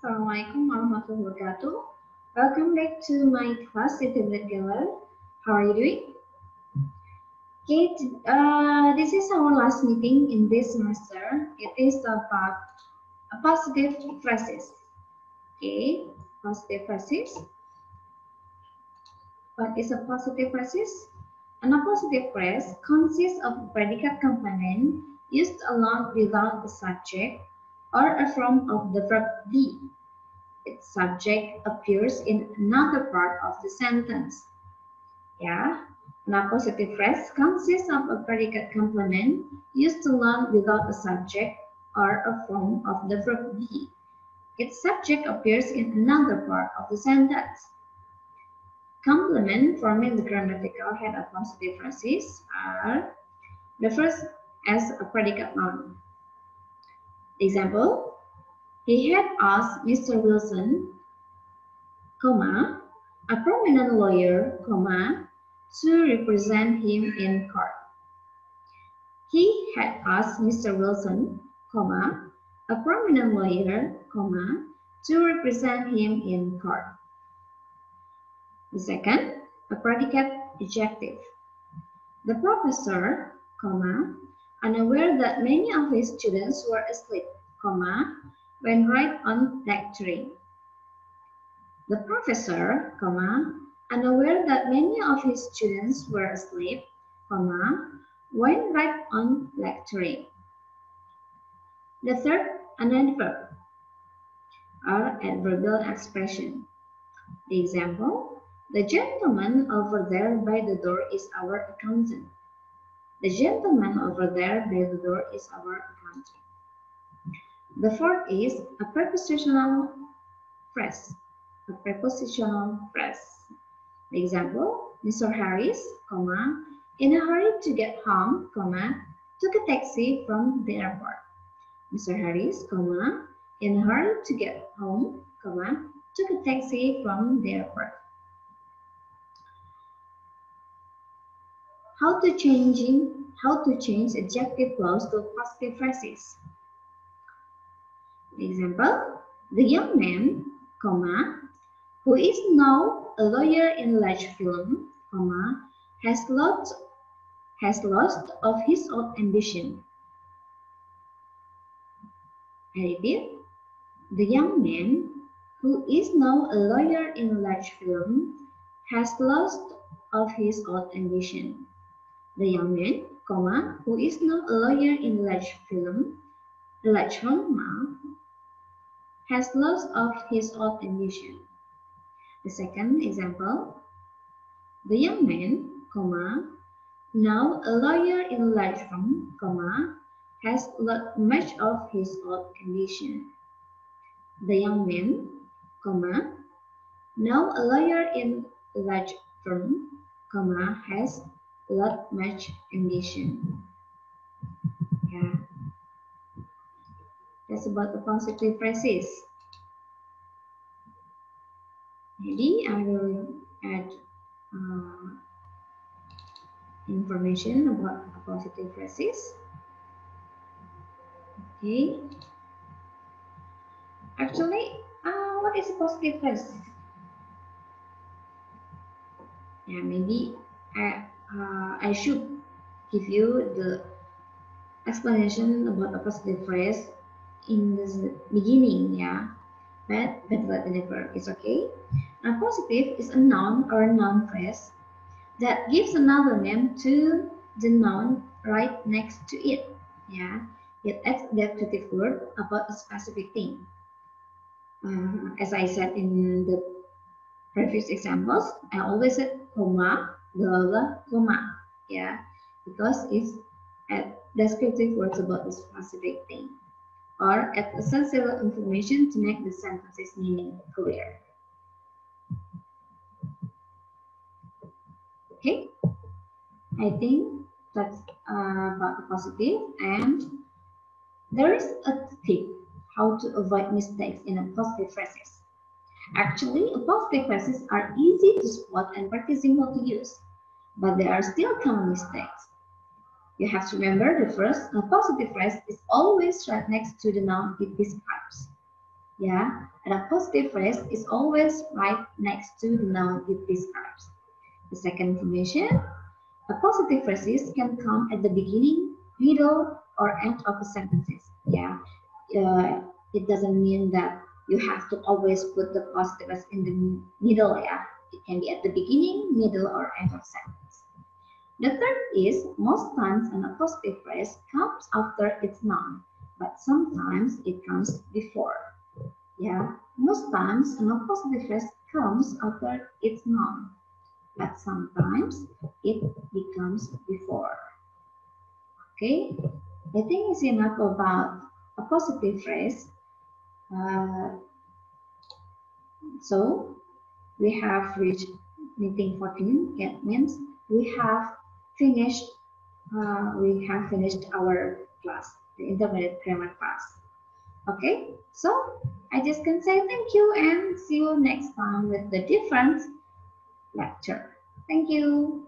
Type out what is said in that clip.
Assalamualaikum warahmatullahi wabarakatuh. Welcome back to my class, Gamal. How are you doing? Okay, this is our last meeting in this semester. It is about positive phrases. Okay, positive phrases. What is a positive phrase? An appositive phrase consists of a predicate component used alone without the subject or a form of the verb be. Its subject appears in another part of the sentence. Yeah, an appositive phrase consists of a predicate component used alone without a subject or a form of the verb be. Its subject appears in another part of the sentence. Complement forming the grammatical head of positive phrases are the first as a predicate noun. Example, he had asked Mr. Wilson, comma, a prominent lawyer, comma, to represent him in court. He had asked Mr. Wilson, comma, a prominent lawyer, comma, to represent him in court. The second, a predicate adjective. The professor, comma, unaware that many of his students were asleep, comma, when right on lecturing. The professor, comma, unaware that many of his students were asleep, comma, when right on lecturing. The third, an adverb or adverbial expression. The example, the gentleman over there by the door is our accountant. The gentleman over there by the door is our accountant. The fourth is a prepositional phrase. A prepositional phrase. The example, Mr. Harris, comma, in a hurry to get home, comma, took a taxi from the airport. Mr. Harris, comma, in a hurry to get home, comma, took a taxi from the airport. How to change adjective clause to positive phrases. Example, the young man, comma, who is now a lawyer in large film, comma, has lost of his old ambition. I repeat, the young man, who is now a lawyer in large film, has lost of his old ambition. The young man, comma, who is now a lawyer in large film, has lost of his old ambition. The second example, the young man, comma, now a lawyer in large firm, comma, has lost much of his old ambition. The young man, comma, now a lawyer in large firm, comma, has lost much ambition. Yeah, that's about the positive phrases. Maybe I will add information about positive phrases. Okay. Actually, what is a positive phrase? Yeah, maybe I should give you the explanation about a positive phrase in the beginning, yeah. But later, it's okay. A positive is a noun or a noun phrase that gives another name to the noun right next to it. Yeah, it adds the adjective word about a specific thing. As I said in the previous examples, I always said comma, blah, blah, comma. Yeah, because it's a descriptive words about a specific thing, or add essential information to make the sentence's meaning clear. Okay, I think that's about the positive, and there is a tip how to avoid mistakes in a positive phrases. Actually, positive phrases are easy to spot and pretty simple to use, but there are still common mistakes. You have to remember the first, a positive phrase is always right next to the noun it describes. Yeah, and a positive phrase is always right next to the noun it describes. The second information, a positive phrase can come at the beginning, middle, or end of a sentences. Yeah, it doesn't mean that you have to always put the positive phrase in the middle. Yeah, it can be at the beginning, middle, or end of sentence. The third is most times an apostrophe phrase comes after its noun, but sometimes it comes before. Yeah, most times an apostrophe phrase comes after its noun, but sometimes it becomes before. Okay, I think it's enough about apostrophe phrase. Uh, so we have reached meeting 14. It means we have finished our class, the intermediate grammar class. Okay, so I just can say thank you and see you next time with the different lecture. Thank you.